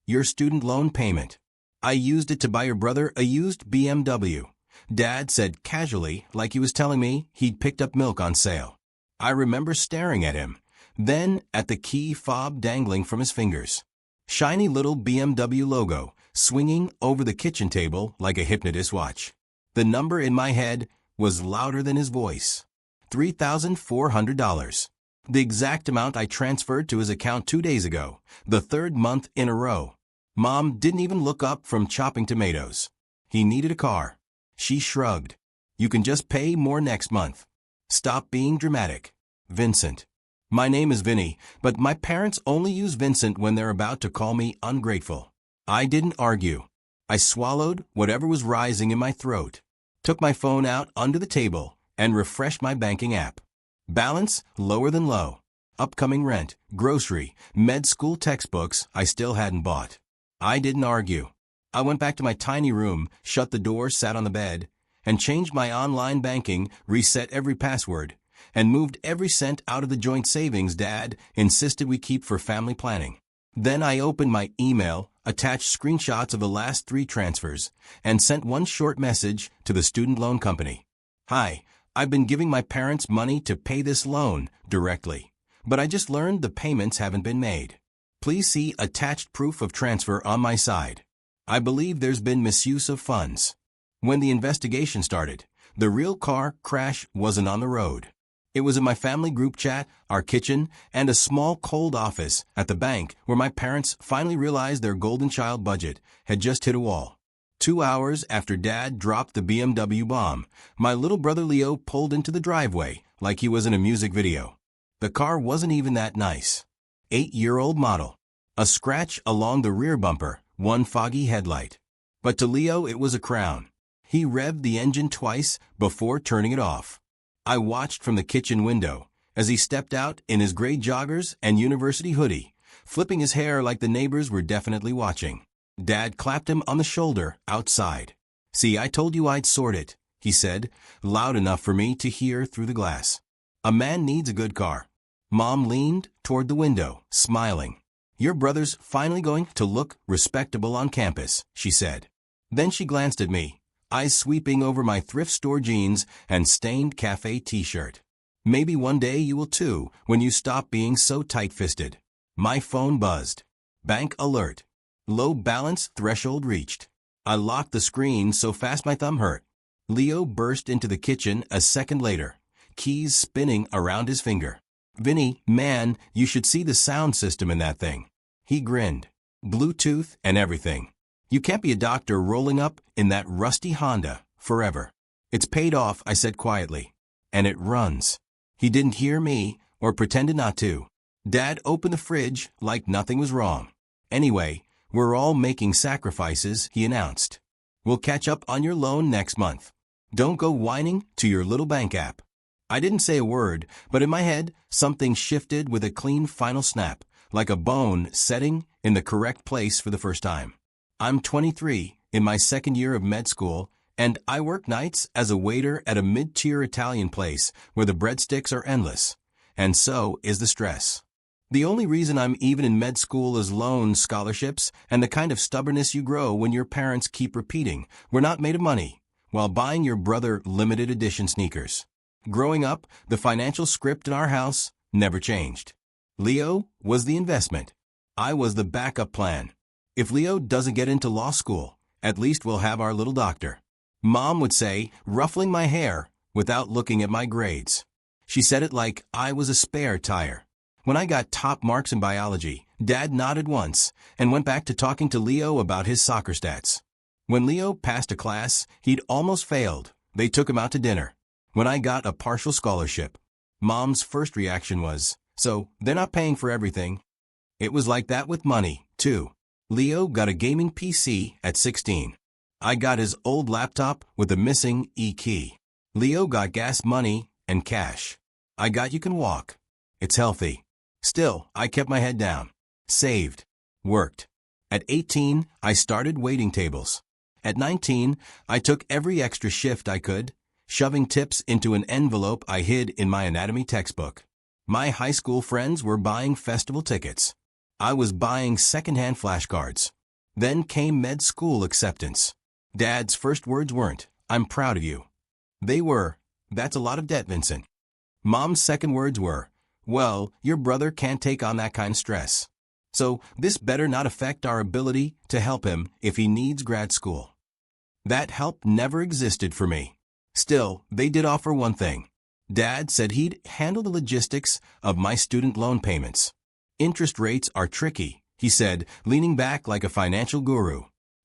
Your student loan payment. I used it to buy your brother a used BMW. Dad said casually, like he was telling me he'd picked up milk on sale. I remember staring at him, then at the key fob dangling from his fingers. Shiny little BMW logo, swinging over the kitchen table like a hypnotist's watch. The number in my head was louder than his voice. $3,400. The exact amount I transferred to his account 2 days ago, the third month in a row. Mom didn't even look up from chopping tomatoes. He needed a car. She shrugged. You can just pay more next month. Stop being dramatic. Vincent. My name is Vinny, but my parents only use Vincent when they're about to call me ungrateful. I didn't argue. I swallowed whatever was rising in my throat, took my phone out under the table, and refreshed my banking app. Balance lower than low. Upcoming rent, grocery, med school textbooks I still hadn't bought. I didn't argue. I went back to my tiny room, shut the door, sat on the bed, and changed my online banking, reset every password, and moved every cent out of the joint savings Dad insisted we keep for family planning. Then I opened my email, attached screenshots of the last 3 transfers, and sent one short message to the student loan company. Hi, I've been giving my parents money to pay this loan directly, but I just learned the payments haven't been made. Please see attached proof of transfer on my side. I believe there's been misuse of funds. When the investigation started, the real car crash wasn't on the road. It was in my family group chat, our kitchen, and a small cold office at the bank where my parents finally realized their golden child budget had just hit a wall. 2 hours after Dad dropped the BMW bomb, my little brother Leo pulled into the driveway like he was in a music video. The car wasn't even that nice. 8-year-old model. A scratch along the rear bumper, one foggy headlight. But to Leo it was a crown. He revved the engine twice before turning it off. I watched from the kitchen window as he stepped out in his gray joggers and university hoodie, flipping his hair like the neighbors were definitely watching. Dad clapped him on the shoulder outside. See, I told you I'd sort it, he said, loud enough for me to hear through the glass. A man needs a good car. Mom leaned toward the window, smiling. Your brother's finally going to look respectable on campus, she said. Then she glanced at me, eyes sweeping over my thrift store jeans and stained cafe t-shirt. Maybe one day you will too, when you stop being so tight-fisted. My phone buzzed. Bank alert. Low balance threshold reached. I locked the screen so fast my thumb hurt. Leo burst into the kitchen a second later, keys spinning around his finger. Vinny, man, you should see the sound system in that thing. He grinned. Bluetooth and everything. You can't be a doctor rolling up in that rusty Honda forever. It's paid off, I said quietly. And it runs. He didn't hear me or pretended not to. Dad opened the fridge like nothing was wrong. Anyway, we're all making sacrifices, he announced. We'll catch up on your loan next month. Don't go whining to your little bank app. I didn't say a word, but in my head, something shifted with a clean final snap, like a bone setting in the correct place for the first time. I'm 23, in my second year of med school, and I work nights as a waiter at a mid-tier Italian place where the breadsticks are endless, and so is the stress. The only reason I'm even in med school is loans, scholarships, and the kind of stubbornness you grow when your parents keep repeating, "We're not made of money," while buying your brother limited edition sneakers. Growing up, the financial script in our house never changed. Leo was the investment. I was the backup plan. If Leo doesn't get into law school, at least we'll have our little doctor. Mom would say, ruffling my hair without looking at my grades. She said it like I was a spare tire. When I got top marks in biology, Dad nodded once and went back to talking to Leo about his soccer stats. When Leo passed a class he'd almost failed, they took him out to dinner. When I got a partial scholarship, Mom's first reaction was, "So, they're not paying for everything." It was like that with money, too. Leo got a gaming PC at 16. I got his old laptop with a missing E-key. Leo got gas money and cash. I got you can walk. It's healthy. Still, I kept my head down. Saved. Worked. At 18, I started waiting tables. At 19, I took every extra shift I could, shoving tips into an envelope I hid in my anatomy textbook. My high school friends were buying festival tickets. I was buying secondhand flashcards. Then came med school acceptance. Dad's first words weren't, "I'm proud of you." They were, "That's a lot of debt, Vincent." Mom's second words were, "Well, your brother can't take on that kind of stress. So this better not affect our ability to help him if he needs grad school." That help never existed for me. Still, they did offer one thing. Dad said he'd handle the logistics of my student loan payments. "Interest rates are tricky," he said, leaning back like a financial guru.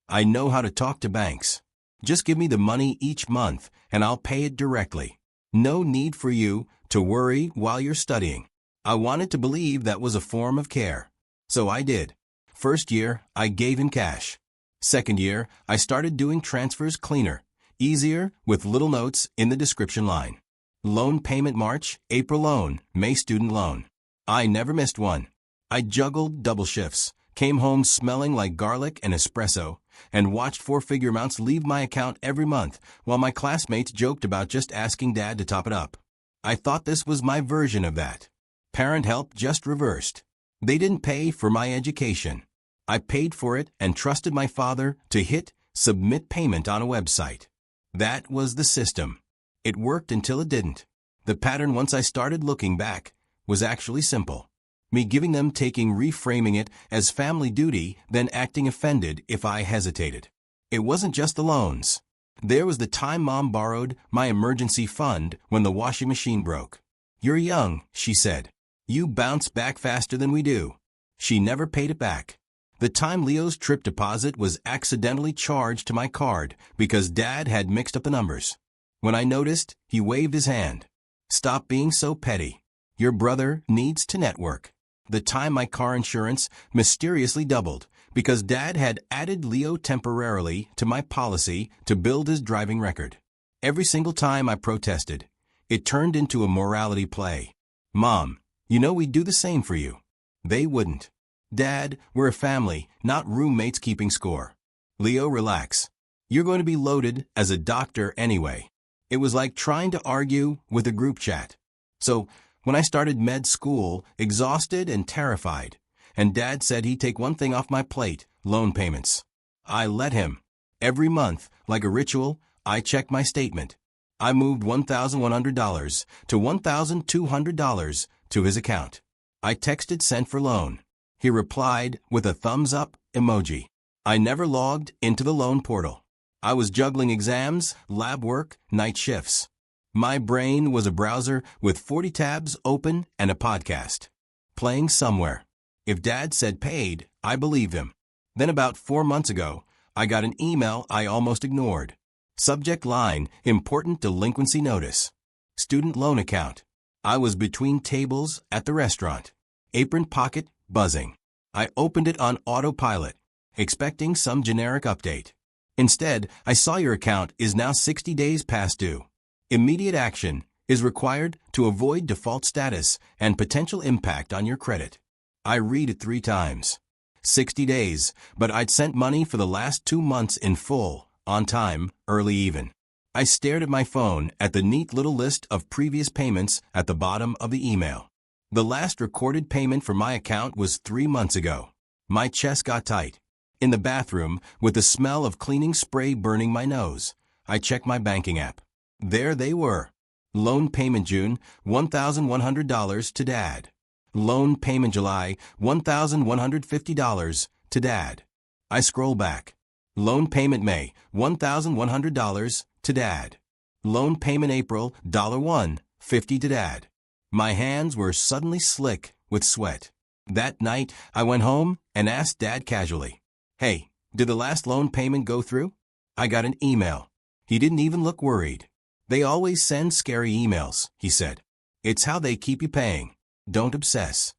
"I know how to talk to banks. Just give me the money each month and I'll pay it directly. No need for you to worry while you're studying." I wanted to believe that was a form of care. So I did. First year, I gave him cash. Second year, I started doing transfers cleaner, easier, with little notes in the description line. Loan payment March, April loan, May student loan. I never missed one. I juggled double shifts, came home smelling like garlic and espresso, and watched four-figure amounts leave my account every month while my classmates joked about just asking Dad to top it up. I thought this was my version of that. Parent help just reversed. They didn't pay for my education. I paid for it and trusted my father to hit submit payment on a website. That was the system. It worked until it didn't. The pattern, once I started looking back, was actually simple. Me giving them, taking, reframing it as family duty, then acting offended if I hesitated. It wasn't just the loans. There was the time Mom borrowed my emergency fund when the washing machine broke. "You're young," she said. "You bounce back faster than we do." She never paid it back. The time Leo's trip deposit was accidentally charged to my card because Dad had mixed up the numbers. When I noticed, he waved his hand. "Stop being so petty. Your brother needs to network." The time my car insurance mysteriously doubled because Dad had added Leo temporarily to my policy to build his driving record. Every single time I protested, it turned into a morality play. "Mom, you know we'd do the same for you." They wouldn't. "Dad, we're a family, not roommates keeping score." "Leo, relax. You're going to be loaded as a doctor anyway." It was like trying to argue with a group chat. So, when I started med school, exhausted and terrified, and Dad said he'd take one thing off my plate, loan payments, I let him. Every month, like a ritual, I checked my statement. I moved $1,100 to $1,200 to his account. I texted sent for loan. He replied with a thumbs up emoji. I never logged into the loan portal. I was juggling exams, lab work, night shifts. My brain was a browser with 40 tabs open and a podcast playing somewhere. If Dad said paid, I believed him. Then about 4 months ago, I got an email I almost ignored. Subject line, important delinquency notice. Student loan account. I was between tables at the restaurant. Apron pocket buzzing. I opened it on autopilot, expecting some generic update. Instead, I saw your account is now 60 days past due. Immediate action is required to avoid default status and potential impact on your credit. I read it 3 times. 60 days, but I'd sent money for the last 2 months in full, on time, early even. I stared at my phone at the neat little list of previous payments at the bottom of the email. The last recorded payment for my account was 3 months ago. My chest got tight. In the bathroom, with the smell of cleaning spray burning my nose, I checked my banking app. There they were. Loan payment June, $1,100 to Dad. Loan payment July, $1,150 to Dad. I scroll back. Loan payment May, $1,100 to Dad. Loan payment April, $150 to Dad. My hands were suddenly slick with sweat. That night, I went home and asked Dad casually, "Hey, did the last loan payment go through?" I got an email. He didn't even look worried. "They always send scary emails," he said. "It's how they keep you paying. Don't obsess."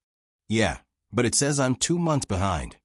"Yeah, but it says I'm 2 months behind."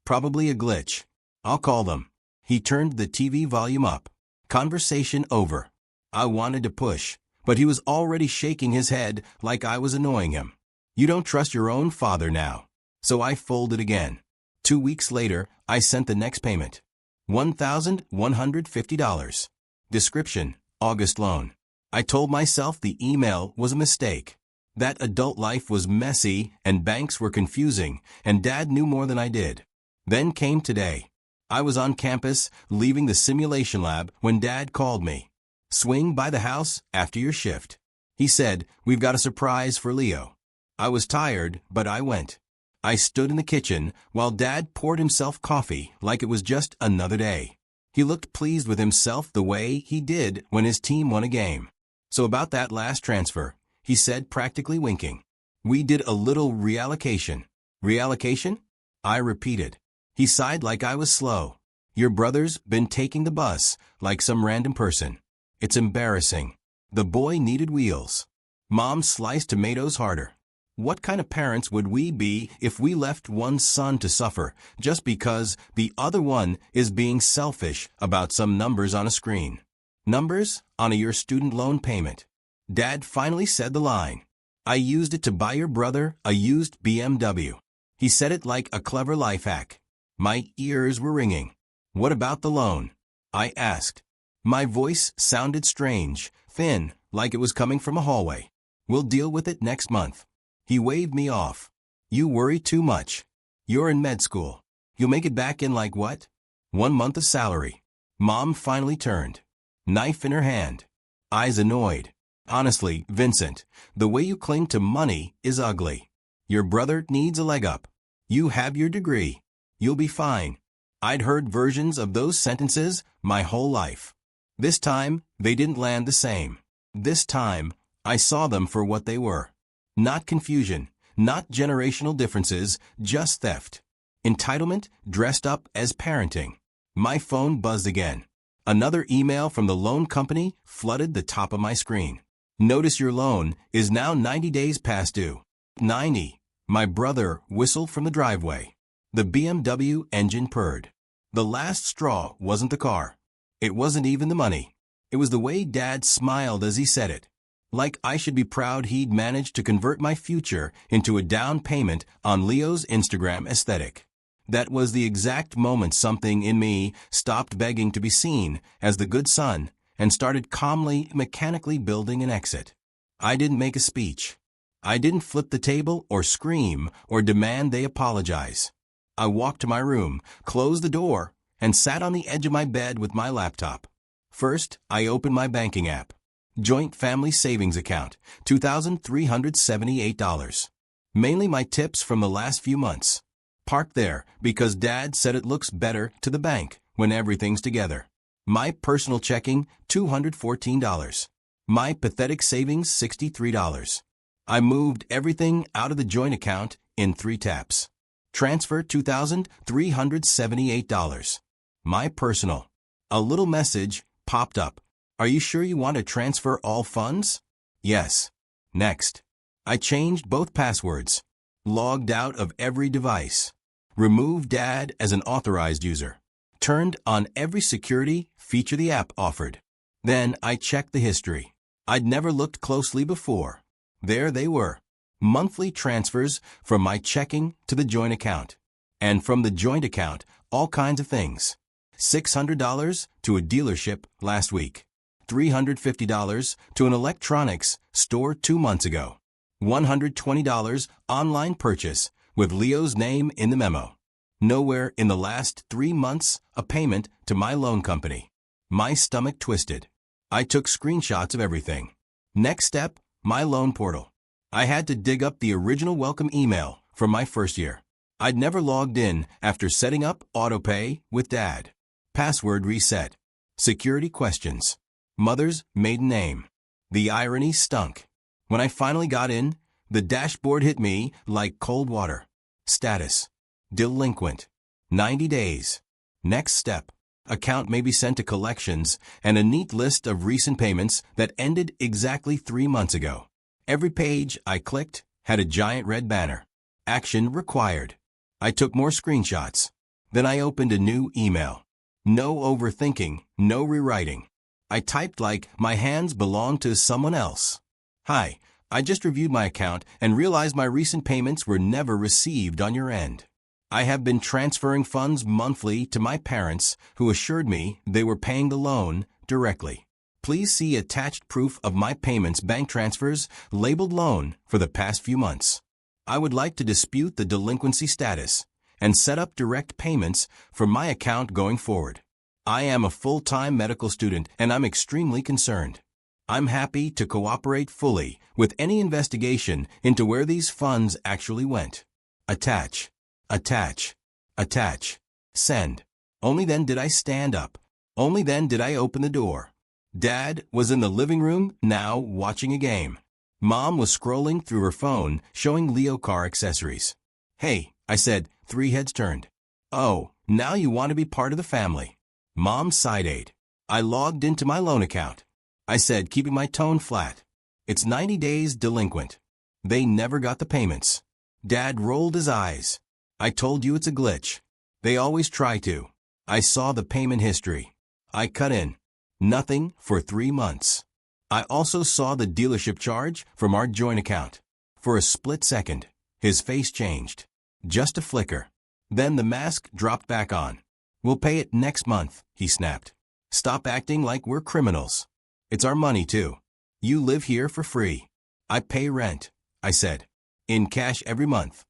"Probably a glitch. I'll call them." He turned the TV volume up. Conversation over. I wanted to push, but he was already shaking his head like I was annoying him. "You don't trust your own father now." So I folded again. 2 weeks later, I sent the next payment. $1,150. Description, August loan. I told myself the email was a mistake. That adult life was messy and banks were confusing, and Dad knew more than I did. Then came today. I was on campus, leaving the simulation lab when Dad called me. Swing by the house after your shift. He said, we've got a surprise for Leo. I was tired, but I went. I stood in the kitchen while Dad poured himself coffee like it was just another day. He looked pleased with himself the way he did when his team won a game. So about that last transfer, he said, practically winking. We did a little reallocation. Reallocation? I repeated. He sighed like I was slow. Your brother's been taking the bus like some random person. It's embarrassing. The boy needed wheels. Mom sliced tomatoes harder. What kind of parents would we be if we left one son to suffer just because the other one is being selfish about some numbers on a screen? Numbers on your student loan payment. Dad finally said the line. I used it to buy your brother a used BMW. He said it like a clever life hack. My ears were ringing. What about the loan? I asked. My voice sounded strange, thin, like it was coming from a hallway. We'll deal with it next month. He waved me off. You worry too much. You're in med school. You'll make it back in like what? 1 month of salary. Mom finally turned. Knife in her hand. Eyes annoyed. Honestly, Vincent, the way you cling to money is ugly. Your brother needs a leg up. You have your degree. You'll be fine. I'd heard versions of those sentences my whole life. This time, they didn't land the same. This time, I saw them for what they were. Not confusion, not generational differences, just theft. Entitlement dressed up as parenting. My phone buzzed again. Another email from the loan company flooded the top of my screen. Notice your loan is now 90 days past due. 90. My brother whistled from the driveway. The BMW engine purred. The last straw wasn't the car. It wasn't even the money. It was the way Dad smiled as he said it. Like I should be proud he'd managed to convert my future into a down payment on Leo's Instagram aesthetic. That was the exact moment something in me stopped begging to be seen as the good son and started calmly, mechanically building an exit. I didn't make a speech. I didn't flip the table or scream or demand they apologize. I walked to my room, closed the door, and sat on the edge of my bed with my laptop. First, I opened my banking app. Joint family savings account, $2,378. Mainly my tips from the last few months. Parked there because Dad said it looks better to the bank when everything's together. My personal checking, $214. My pathetic savings, $63. I moved everything out of the joint account in 3 taps. Transfer $2,378. My personal. A little message popped up. Are you sure you want to transfer all funds? Yes. Next. I changed both passwords. Logged out of every device. Removed Dad as an authorized user. Turned on every security feature the app offered. Then I checked the history. I'd never looked closely before. There they were. Monthly transfers from my checking to the joint account. And from the joint account, all kinds of things. $600 to a dealership last week. $350 to an electronics store 2 months ago. $120 online purchase with Leo's name in the memo. Nowhere in the last 3 months a payment to my loan company. My stomach twisted. I took screenshots of everything. Next step, my loan portal. I had to dig up the original welcome email from my first year. I'd never logged in after setting up autopay with Dad. Password reset. Security questions. Mother's maiden name. The irony stunk. When I finally got in, the dashboard hit me like cold water. Status. Delinquent. 90 days. Next step. Account may be sent to collections and a neat list of recent payments that ended exactly 3 months ago. Every page I clicked had a giant red banner. Action required. I took more screenshots. Then I opened a new email. No overthinking, no rewriting. I typed like my hands belong to someone else. Hi, I just reviewed my account and realized my recent payments were never received on your end. I have been transferring funds monthly to my parents who assured me they were paying the loan directly. Please see attached proof of my payments bank transfers labeled loan for the past few months. I would like to dispute the delinquency status and set up direct payments from my account going forward. I am a full-time medical student and I'm extremely concerned. I'm happy to cooperate fully with any investigation into where these funds actually went. Attach. Attach. Attach. Send. Only then did I stand up. Only then did I open the door. Dad was in the living room now watching a game. Mom was scrolling through her phone showing Leo car accessories. Hey, I said, 3 heads turned. Oh, now you want to be part of the family. Mom sighed. I logged into my loan account. I said, keeping my tone flat. It's 90 days delinquent. They never got the payments. Dad rolled his eyes. I told you it's a glitch. They always try to. I saw the payment history. I cut in. Nothing for 3 months. I also saw the dealership charge from our joint account. For a split second, his face changed. Just a flicker. Then the mask dropped back on. We'll pay it next month, he snapped. Stop acting like we're criminals. It's our money too. You live here for free. I pay rent, I said. In cash every month.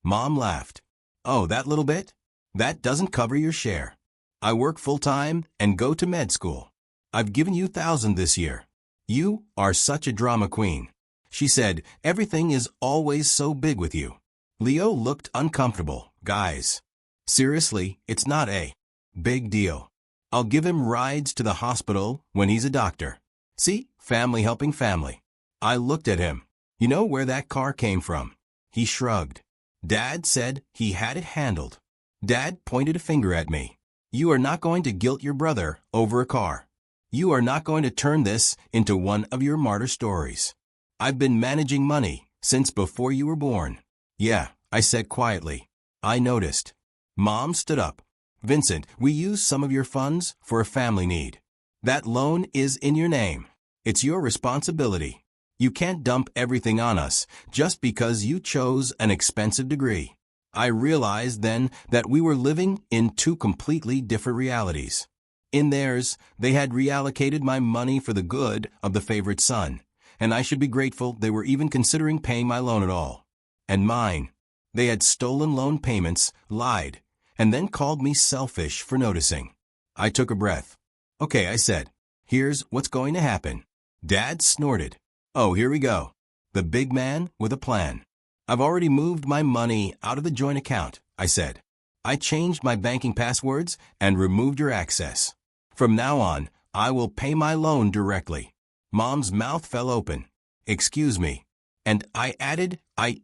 Mom laughed. Oh, that little bit? That doesn't cover your share. I work full-time and go to med school. I've given you 1,000 this year. You are such a drama queen. She said, everything is always so big with you. Leo looked uncomfortable. Guys. Seriously, it's not a big deal. I'll give him rides to the hospital when he's a doctor. See, family helping family. I looked at him. You know where that car came from? He shrugged. Dad said he had it handled. Dad pointed a finger at me. You are not going to guilt your brother over a car. You are not going to turn this into one of your martyr stories. I've been managing money since before you were born. Yeah, I said quietly. I noticed. Mom stood up. Vincent, we used some of your funds for a family need. That loan is in your name. It's your responsibility. You can't dump everything on us just because you chose an expensive degree. I realized then that we were living in 2 completely different realities. In theirs, they had reallocated my money for the good of the favorite son, and I should be grateful they were even considering paying my loan at all. And mine, they had stolen loan payments, lied, and then called me selfish for noticing. I took a breath. Okay, I said. Here's what's going to happen. Dad snorted. Oh, here we go. The big man with a plan. I've already moved my money out of the joint account, I said. I changed my banking passwords and removed your access. From now on, I will pay my loan directly. Mom's mouth fell open. Excuse me. And I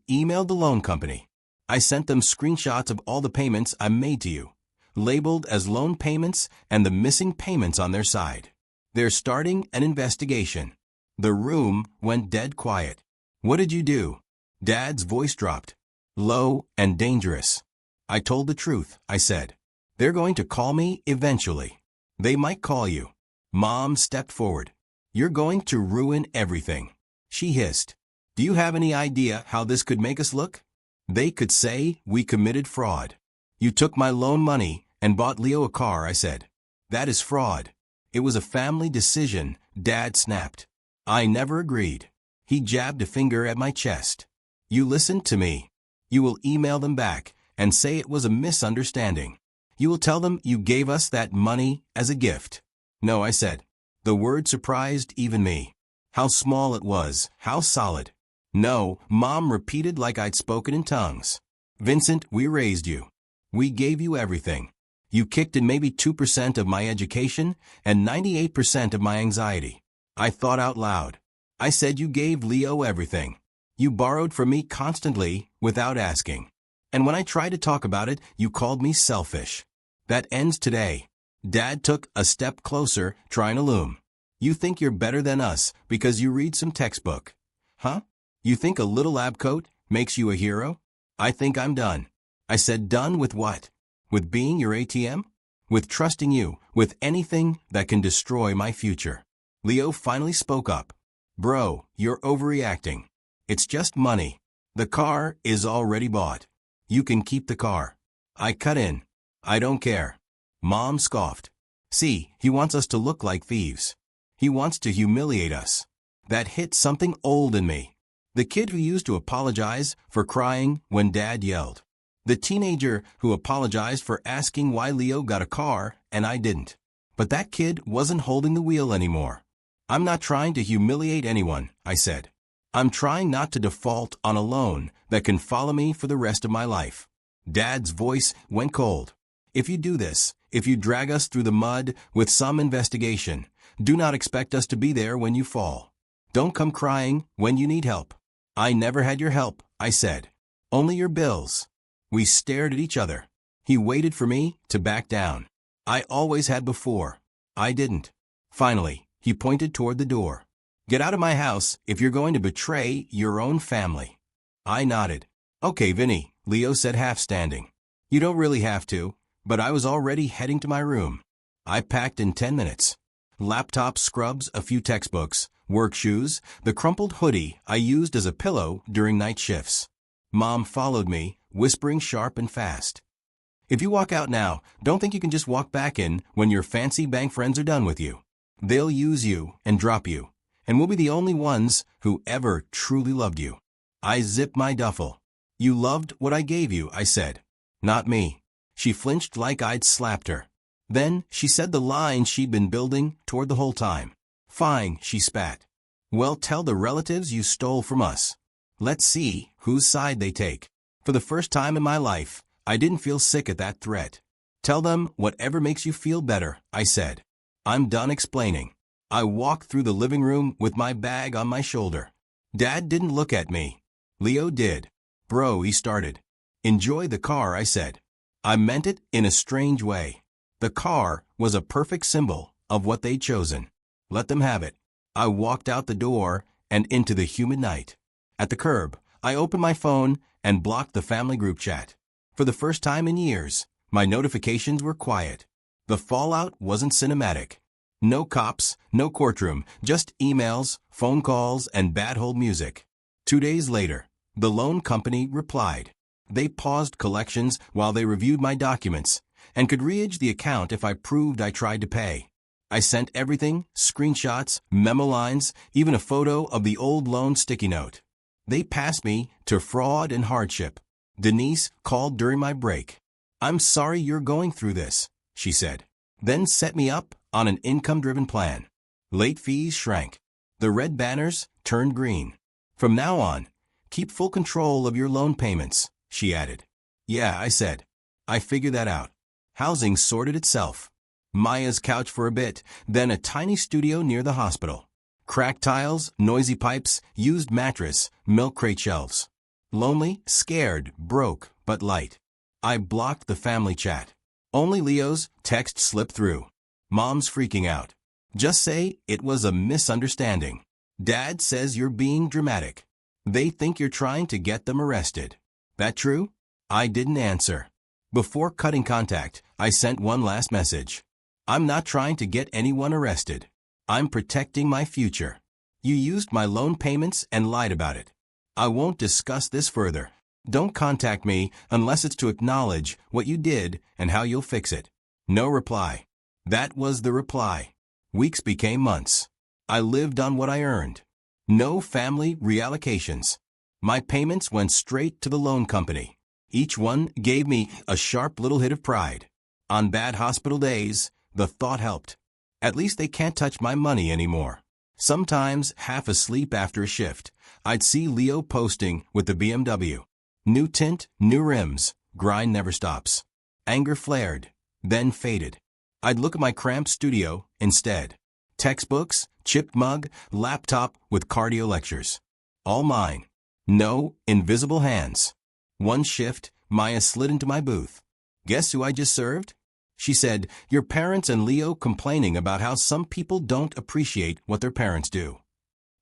emailed the loan company. I sent them screenshots of all the payments I made to you, labeled as loan payments and the missing payments on their side. They're starting an investigation. The room went dead quiet. What did you do? Dad's voice dropped. Low and dangerous. I told the truth, I said. They're going to call me eventually. They might call you. Mom stepped forward. You're going to ruin everything. She hissed. Do you have any idea how this could make us look? They could say we committed fraud. You took my loan money and bought Leo a car, I said. That is fraud. It was a family decision, Dad snapped. I never agreed. He jabbed a finger at my chest. You listened to me. You will email them back and say it was a misunderstanding. You will tell them you gave us that money as a gift. No, I said. The word surprised even me. How small it was, how solid. No, Mom repeated like I'd spoken in tongues. Vincent, we raised you. We gave you everything. You kicked in maybe 2% of my education and 98% of my anxiety. I thought out loud. I said you gave Leo everything. You borrowed from me constantly without asking. And when I tried to talk about it, you called me selfish. That ends today. Dad took a step closer, trying to loom. You think you're better than us because you read some textbook. Huh? You think a little lab coat makes you a hero? I think I'm done. I said done with what? With being your ATM? With trusting you with anything that can destroy my future. Leo finally spoke up. Bro, you're overreacting. It's just money. The car is already bought. You can keep the car. I cut in. I don't care. Mom scoffed. See, he wants us to look like thieves. He wants to humiliate us. That hit something old in me. The kid who used to apologize for crying when Dad yelled. The teenager who apologized for asking why Leo got a car and I didn't. But that kid wasn't holding the wheel anymore. I'm not trying to humiliate anyone, I said. I'm trying not to default on a loan that can follow me for the rest of my life. Dad's voice went cold. If you do this, if you drag us through the mud with some investigation, do not expect us to be there when you fall. Don't come crying when you need help. I never had your help, I said. Only your bills. We stared at each other. He waited for me to back down. I always had before. I didn't. Finally, he pointed toward the door. Get out of my house if you're going to betray your own family. I nodded. Okay, Vinny, Leo said half standing. You don't really have to, but I was already heading to my room. I packed in 10 minutes. Laptop, scrubs, a few textbooks, work shoes, the crumpled hoodie I used as a pillow during night shifts. Mom followed me, whispering sharp and fast. If you walk out now, don't think you can just walk back in when your fancy bank friends are done with you. They'll use you and drop you, and we'll be the only ones who ever truly loved you. I zipped my duffel. You loved what I gave you, I said. Not me. She flinched like I'd slapped her. Then she said the line she'd been building toward the whole time. Fine, she spat. Well, tell the relatives you stole from us. Let's see whose side they take. For the first time in my life, I didn't feel sick at that threat. Tell them whatever makes you feel better, I said. I'm done explaining. I walked through the living room with my bag on my shoulder. Dad didn't look at me. Leo did. Bro, he started. Enjoy the car, I said. I meant it in a strange way. The car was a perfect symbol of what they'd chosen. Let them have it. I walked out the door and into the humid night. At the curb, I opened my phone and blocked the family group chat. For the first time in years, my notifications were quiet. The fallout wasn't cinematic. No cops, no courtroom, just emails, phone calls, and bad hold music. 2 days later, the loan company replied. They paused collections while they reviewed my documents and could re-age the account if I proved I tried to pay. I sent everything, screenshots, memo lines, even a photo of the old loan sticky note. They passed me to fraud and hardship. Denise called during my break. I'm sorry you're going through this, she said. Then set me up on an income-driven plan. Late fees shrank. The red banners turned green. From now on, keep full control of your loan payments, she added. Yeah, I said. I figured that out. Housing sorted itself. Maya's couch for a bit, then a tiny studio near the hospital. Cracked tiles, noisy pipes, used mattress, milk crate shelves. Lonely, scared, broke, but light. I blocked the family chat. Only Leo's text slipped through. Mom's freaking out. Just say it was a misunderstanding. Dad says you're being dramatic. They think you're trying to get them arrested. That true? I didn't answer. Before cutting contact, I sent one last message. I'm not trying to get anyone arrested. I'm protecting my future. You used my loan payments and lied about it. I won't discuss this further. Don't contact me unless it's to acknowledge what you did and how you'll fix it. No reply. That was the reply. Weeks became months. I lived on what I earned. No family reallocations. My payments went straight to the loan company. Each one gave me a sharp little hit of pride. On bad hospital days, the thought helped. At least they can't touch my money anymore. Sometimes, half asleep after a shift, I'd see Leo posting with the BMW. New tint, new rims, grind never stops. Anger flared, then faded. I'd look at my cramped studio instead. Textbooks, chipped mug, laptop with cardio lectures. All mine. No invisible hands. One shift, Maya slid into my booth. Guess who I just served? She said, your parents and Leo complaining about how some people don't appreciate what their parents do.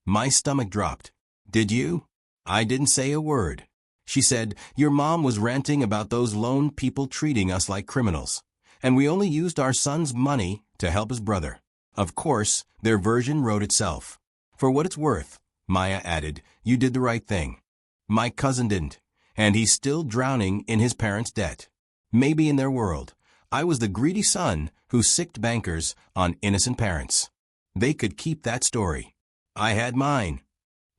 My stomach dropped. Did you? I didn't say a word. She said, your mom was ranting about those loan people treating us like criminals, and we only used our son's money to help his brother. Of course, their version wrote itself. For what it's worth, Maya added, you did the right thing. My cousin didn't, and he's still drowning in his parents' debt. Maybe in their world, I was the greedy son who sicked bankers on innocent parents. They could keep that story. I had mine.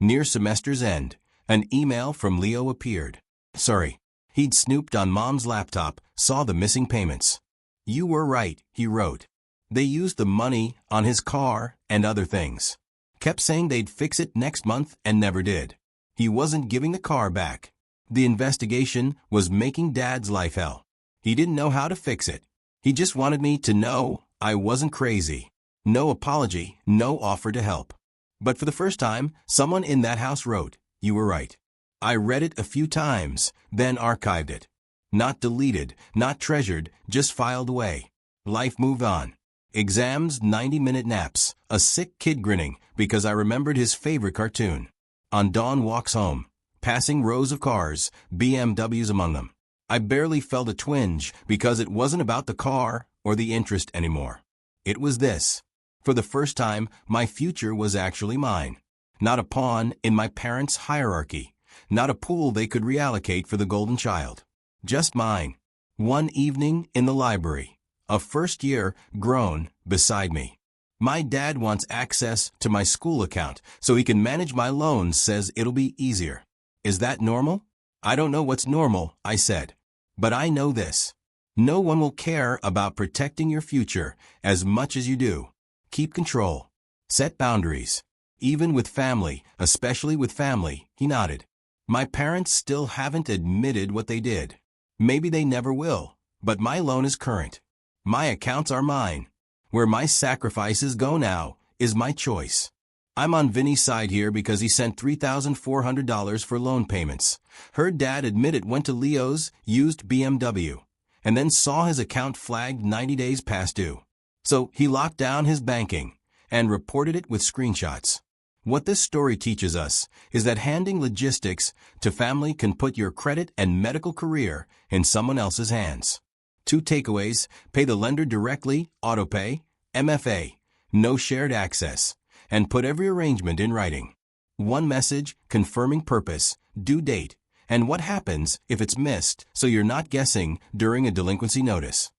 Near semester's end, an email from Leo appeared. Sorry, He'd snooped on Mom's laptop, saw the missing payments. "You were right," he wrote. They used the money on his car and other things. Kept saying they'd fix it next month and never did. He wasn't giving the car back. The investigation was making Dad's life hell. He didn't know how to fix it. He just wanted me to know I wasn't crazy. No apology, no offer to help. But for the first time, someone in that house wrote, "You were right." I read it a few times, then archived it. Not deleted, not treasured, just filed away. Life moved on. Exams, 90-minute naps, a sick kid grinning because I remembered his favorite cartoon. On dawn walks home, passing rows of cars, BMWs among them. I barely felt a twinge because it wasn't about the car or the interest anymore. It was this. For the first time, my future was actually mine. Not a pawn in my parents' hierarchy. Not a pool they could reallocate for the golden child. Just mine. One evening in the library, a first year grown beside me. "My dad wants access to my school account so he can manage my loans, says it'll be easier." Is that normal? I don't know what's normal, I said. But I know this. No one will care about protecting your future as much as you do. Keep control. Set boundaries. Even with family, especially with family, he nodded. My parents still haven't admitted what they did. Maybe they never will, but my loan is current. My accounts are mine. Where my sacrifices go now is my choice. I'm on Vinny's side here because he sent $3,400 for loan payments. Her dad admitted went to Leo's used BMW, and then saw his account flagged 90 days past due. So he locked down his banking and reported it with screenshots. What this story teaches us is that handing logistics to family can put your credit and medical career in someone else's hands. 2 takeaways: pay the lender directly, autopay, MFA, no shared access, and put every arrangement in writing. 1 message confirming purpose, due date, and what happens if it's missed so you're not guessing during a delinquency notice.